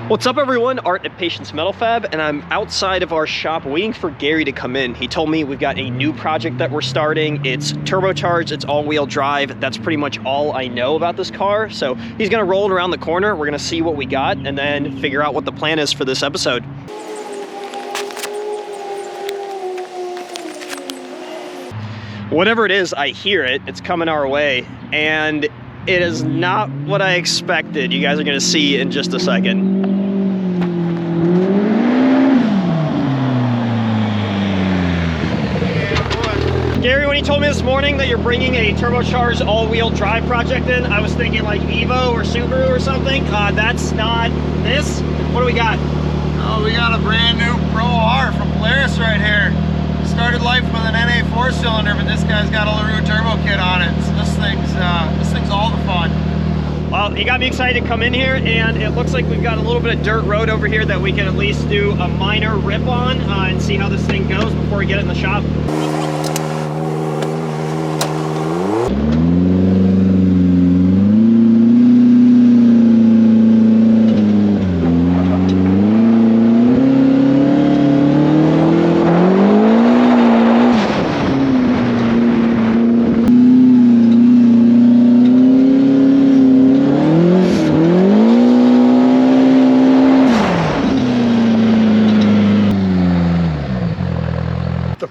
What's up everyone, Art at Patience Metal Fab, and I'm outside of our shop waiting for Gary to come in. He told me we've got a new project that we're starting. It's turbocharged, it's all-wheel drive. That's pretty much all I know about this car. So he's gonna roll it around the corner, we're gonna see what we got, and then figure out what the plan is for this episode. Whatever it is, I hear it, it's coming our way, and it is not what I expected. You guys are gonna see in just a second. Gary, when you told me this morning that you're bringing a turbocharged all-wheel drive project in, I was thinking like Evo or Subaru or something. That's not this. What do we got? Oh, we got a brand new Pro R from Polaris right here. Started life with an NA 4-cylinder, but this guy's got a LaRue turbo kit on it. So this thing's all the fun. Well, he got me excited to come in here, and it looks like we've got a little bit of dirt road over here that we can at least do a minor rip on and see how this thing goes before we get it in the shop.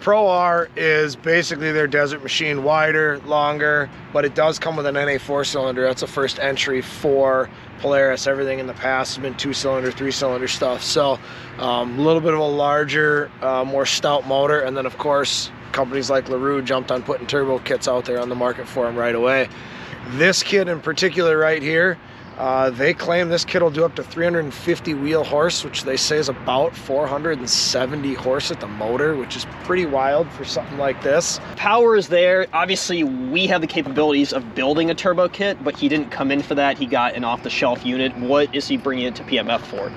Pro R is basically their desert machine, wider, longer, but it does come with an NA 4-cylinder. That's a first entry for Polaris. Everything in the past has been 2-cylinder, 3-cylinder stuff. So a little bit of a larger, more stout motor. And then of course, companies like LaRue jumped on putting turbo kits out there on the market for them right away. This kit in particular right here, they claim this kit will do up to 350 wheel horse, which they say is about 470 horse at the motor, which is pretty wild for something like this. Power is there. Obviously, we have the capabilities of building a turbo kit, but he didn't come in for that. He got an off-the-shelf unit. What is he bringing it to PMF for?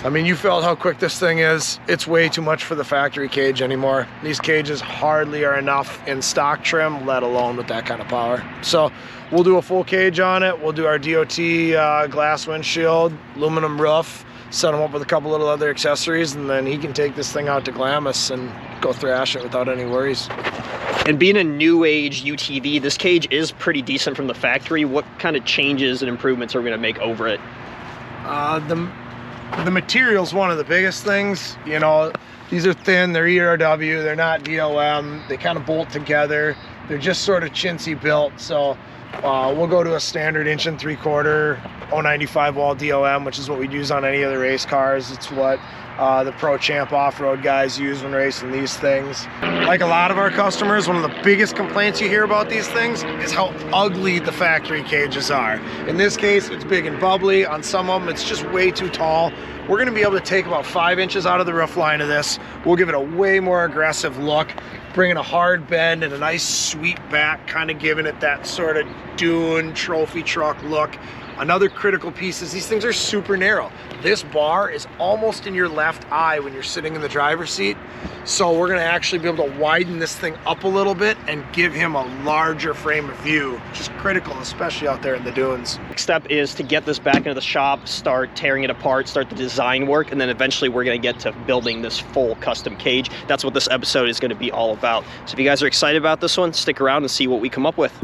I mean, you felt how quick this thing is. It's way too much for the factory cage anymore. These cages hardly are enough in stock trim, let alone with that kind of power. So we'll do a full cage on it. We'll do our DOT glass windshield, aluminum roof, set him up with a couple little other accessories, and then he can take this thing out to Glamis and go thrash it without any worries. And being a new age UTV, this cage is pretty decent from the factory. What kind of changes and improvements are we gonna make over it? The material's one of the biggest things. You know, these are thin, they're ERW, they're not DOM, they kind of bolt together. They're just sort of chintzy built. So we'll go to a standard 1 3/4 095 wall DOM, which is what we'd use on any of the race cars. It's what the Pro Champ off-road guys use when racing these things. Like a lot of our customers, one of the biggest complaints you hear about these things is how ugly the factory cages are. In this case, it's big and bubbly. On some of them, it's just way too tall. We're gonna be able to take about 5 inches out of the roof line of this. We'll give it a way more aggressive look, bringing a hard bend and a nice sweep back, kind of giving it that sort of dune trophy truck look. Another critical piece is these things are super narrow. This bar is almost in your left eye when you're sitting in the driver's seat. So we're gonna actually be able to widen this thing up a little bit and give him a larger frame of view, which is critical, especially out there in the dunes. Next step is to get this back into the shop, start tearing it apart, start the design work, and then eventually we're gonna get to building this full custom cage. That's what this episode is gonna be all about. So if you guys are excited about this one, stick around and see what we come up with.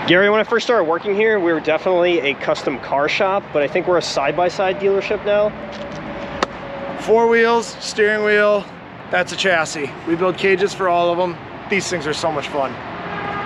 Gary, when I first started working here, we were definitely a custom car shop, but I think we're a side-by-side dealership now. 4 wheels, steering wheel, that's a chassis. We build cages for all of them. These things are so much fun.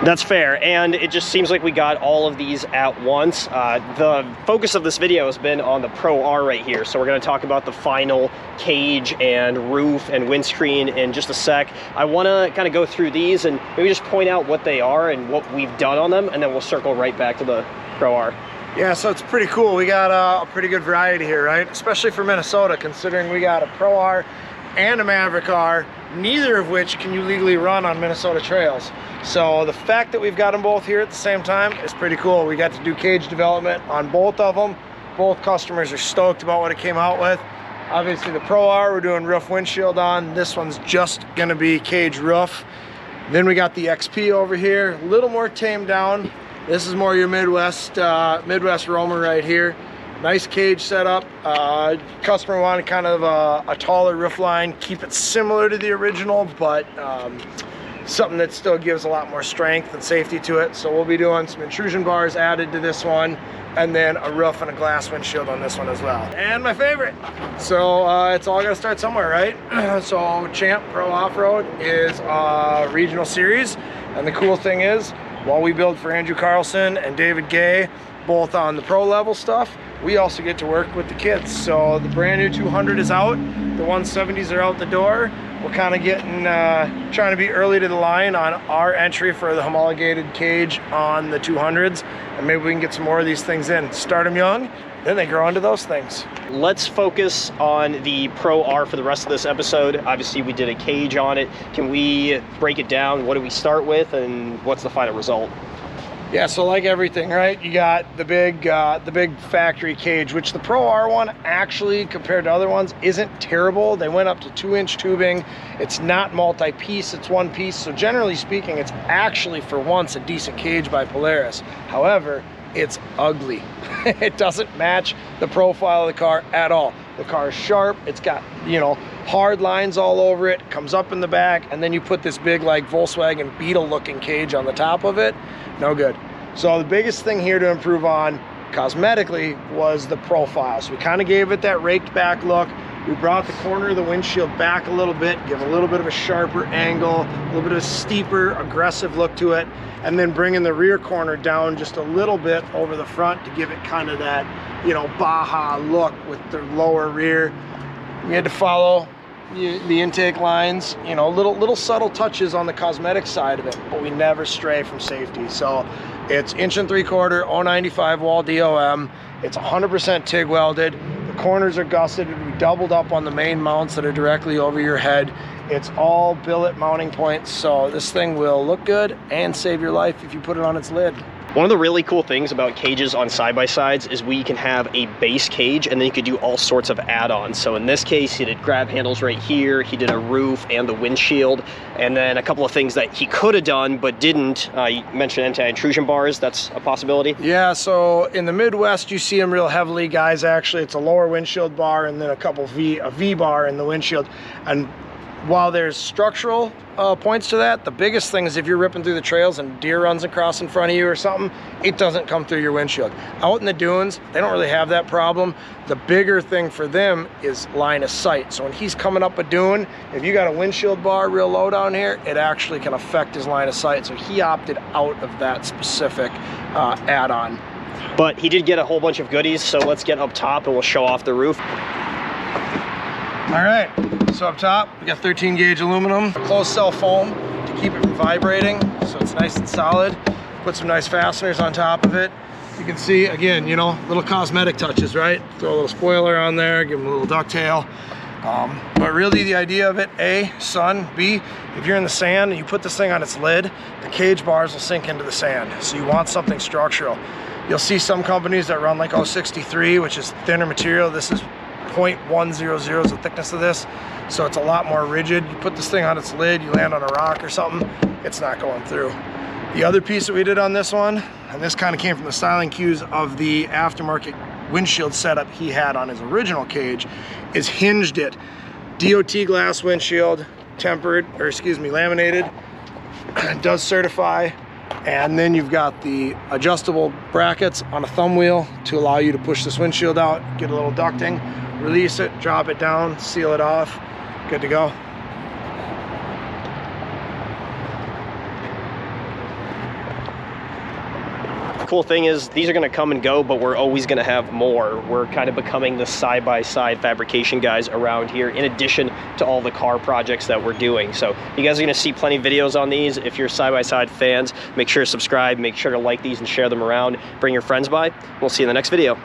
That's fair, and it just seems like we got all of these at once. The focus of this video has been on the Pro R right here, so we're going to talk about the final cage and roof and windscreen in just a sec. I want to kind of go through these and maybe just point out what they are and what we've done on them, and then we'll circle right back to the Pro R. Yeah, so it's pretty cool. We got a pretty good variety here, right? Especially for Minnesota, considering we got a Pro R and a Maverick R, neither of which can you legally run on Minnesota trails. So the fact that we've got them both here at the same time is pretty cool. We got to do cage development on both of them. Both customers are stoked about what it came out with. Obviously the Pro R we're doing roof windshield on. This one's just gonna be cage roof. Then we got the XP over here, a little more tamed down. This is more your Midwest roamer right here. Nice cage setup. Customer wanted kind of a taller roof line, keep it similar to the original, but something that still gives a lot more strength and safety to it. So we'll be doing some intrusion bars added to this one, and then a roof and a glass windshield on this one as well. And my favorite. So it's all gonna start somewhere, right? So Champ Pro Off-Road is a regional series, and the cool thing is, while we build for Andrew Carlson and David Gay, both on the pro level stuff, we also get to work with the kids. So the brand new 200 is out, the 170s are out the door. We're kind of getting, trying to be early to the line on our entry for the homologated cage on the 200s, and maybe we can get some more of these things in. Start them young, then they grow into those things. Let's focus on the Pro R for the rest of this episode. Obviously we did a cage on it. Can we break it down? What do we start with and what's the final result? Yeah, so like everything, right? You got the big factory cage, which the Pro R one actually, compared to other ones, isn't terrible. They went up to 2-inch tubing. It's not multi-piece, it's one piece. So generally speaking, it's actually for once a decent cage by Polaris. However, it's ugly. It doesn't match the profile of the car at all. The car is sharp, it's got, you know, hard lines all over it, comes up in the back, and then you put this big like Volkswagen Beetle looking cage on the top of it. No good. So the biggest thing here to improve on cosmetically was the profile. So we kind of gave it that raked back look. We brought the corner of the windshield back a little bit, give a little bit of a sharper angle, a little bit of a steeper, aggressive look to it, and then bringing the rear corner down just a little bit over the front to give it kind of that, you know, Baja look with the lower rear. We had to follow the intake lines, you know, little subtle touches on the cosmetic side of it, but we never stray from safety. So it's 1 3/4 095 wall DOM. It's 100% TIG welded. The corners are gusseted. We doubled up on the main mounts that are directly over your head. It's all billet mounting points, so this thing will look good and save your life if you put it on its lid. One of the really cool things about cages on side-by-sides is we can have a base cage and then you could do all sorts of add-ons. So in this case, he did grab handles right here, he did a roof and the windshield, and then a couple of things that he could have done but didn't. You mentioned anti-intrusion bars, that's a possibility? Yeah, so in the Midwest, you see them real heavily, guys. Actually, it's a lower windshield bar and then a V bar in the windshield. And while there's structural points to that, the biggest thing is if you're ripping through the trails and deer runs across in front of you or something, it doesn't come through your windshield. Out in the dunes, they don't really have that problem. The bigger thing for them is line of sight. So when he's coming up a dune, if you got a windshield bar real low down here, it actually can affect his line of sight. So he opted out of that specific add-on. But he did get a whole bunch of goodies, so let's get up top and we'll show off the roof. All right, so up top, we got 13 gauge aluminum, closed cell foam to keep it from vibrating, so it's nice and solid. Put some nice fasteners on top of it. You can see, again, you know, little cosmetic touches, right? Throw a little spoiler on there, give them a little ducktail. But really the idea of it, A, sun, B, if you're in the sand and you put this thing on its lid, the cage bars will sink into the sand. So you want something structural. You'll see some companies that run like 063, which is thinner material. This is 0.100 is the thickness of this, so it's a lot more rigid. You put this thing on its lid, you land on a rock or something, it's not going through. The other piece that we did on this one, and this kind of came from the styling cues of the aftermarket windshield setup he had on his original cage, is hinged it. DOT glass windshield, tempered, or excuse me, laminated. It does certify And then you've got the adjustable brackets on a thumb wheel to allow you to push this windshield out, get a little ducting, release it, drop it down, seal it off, good to go. Cool thing is these are going to come and go, but we're always going to have more. We're kind of becoming the side-by-side fabrication guys around here, in addition to all the car projects that we're doing. So you guys are going to see plenty of videos on these. If you're side-by-side fans, make sure to subscribe, make sure to like these and share them around. Bring your friends by. We'll see you in the next video.